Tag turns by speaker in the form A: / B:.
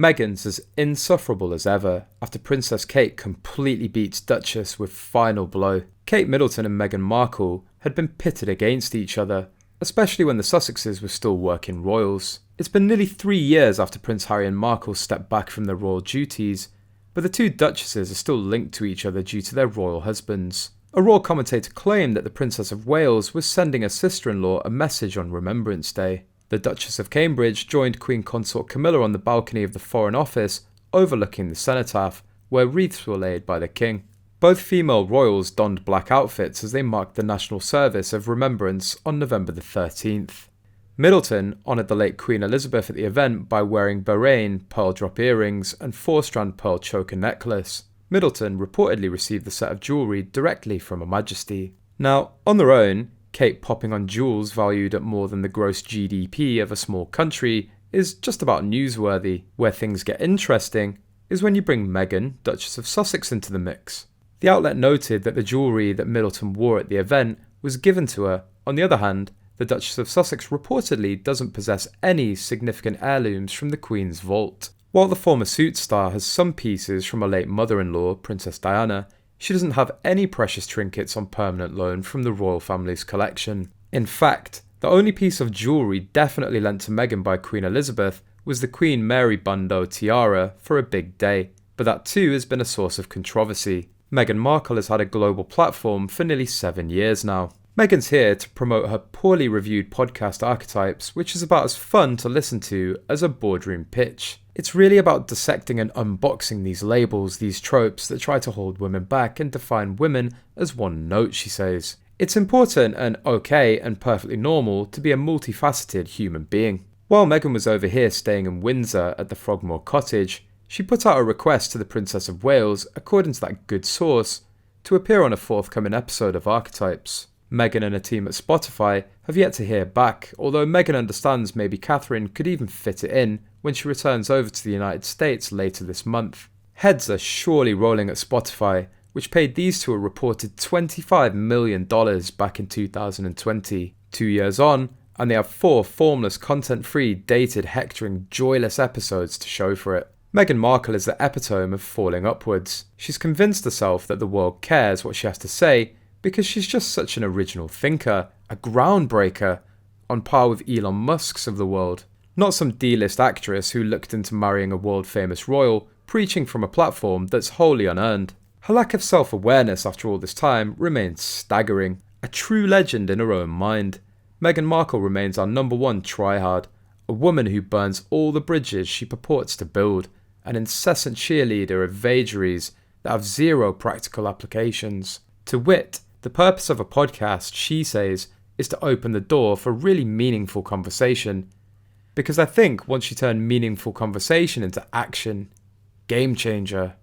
A: Meghan's as insufferable as ever after Princess Kate completely beats Duchess with final blow. Kate Middleton and Meghan Markle had been pitted against each other, especially when the Sussexes were still working royals. It's been nearly 3 years after Prince Harry and Markle stepped back from their royal duties, but the two duchesses are still linked to each other due to their royal husbands. A royal commentator claimed that the Princess of Wales was sending her sister-in-law a message on Remembrance Day. The Duchess of Cambridge joined Queen Consort Camilla on the balcony of the Foreign Office, overlooking the Cenotaph, where wreaths were laid by the king. Both female royals donned black outfits as they marked the National Service of Remembrance on November the 13th. Middleton honoured the late Queen Elizabeth at the event by wearing Bahrain pearl drop earrings and four-strand pearl choker necklace. Middleton reportedly received the set of jewellery directly from Her Majesty. Now, on their own, Kate popping on jewels valued at more than the gross GDP of a small country is just about newsworthy. Where things get interesting is when you bring Meghan, Duchess of Sussex, into the mix. The outlet noted that the jewellery that Middleton wore at the event was given to her. On the other hand, the Duchess of Sussex reportedly doesn't possess any significant heirlooms from the Queen's vault. While the former suit star has some pieces from her late mother-in-law, Princess Diana, she doesn't have any precious trinkets on permanent loan from the royal family's collection. In fact, the only piece of jewellery definitely lent to Meghan by Queen Elizabeth was the Queen Mary Bundle tiara for a big day, but that too has been a source of controversy. Meghan Markle has had a global platform for nearly 7 years now. Meghan's here to promote her poorly reviewed podcast Archetypes, which is about as fun to listen to as a boardroom pitch. It's really about dissecting and unboxing these labels, these tropes that try to hold women back and define women as one note, she says. It's important and okay and perfectly normal to be a multifaceted human being. While Meghan was over here staying in Windsor at the Frogmore Cottage, she put out a request to the Princess of Wales, according to that good source, to appear on a forthcoming episode of Archetypes. Meghan and her team at Spotify have yet to hear back, although Meghan understands maybe Catherine could even fit it in when she returns over to the United States later this month. Heads are surely rolling at Spotify, which paid these two a reported $25 million back in 2020. 2 years on, and they have 4 formless, content-free, dated, hectoring, joyless episodes to show for it. Meghan Markle is the epitome of falling upwards. She's convinced herself that the world cares what she has to say because she's just such an original thinker, a groundbreaker, on par with Elon Musk's of the world. Not some D-list actress who looked into marrying a world-famous royal, preaching from a platform that's wholly unearned. Her lack of self-awareness after all this time remains staggering. A true legend in her own mind. Meghan Markle remains our #1 tryhard, a woman who burns all the bridges she purports to build, an incessant cheerleader of vagaries that have zero practical applications. To wit, the purpose of a podcast, she says, is to open the door for really meaningful conversation. Because I think once you turn meaningful conversation into action, game changer.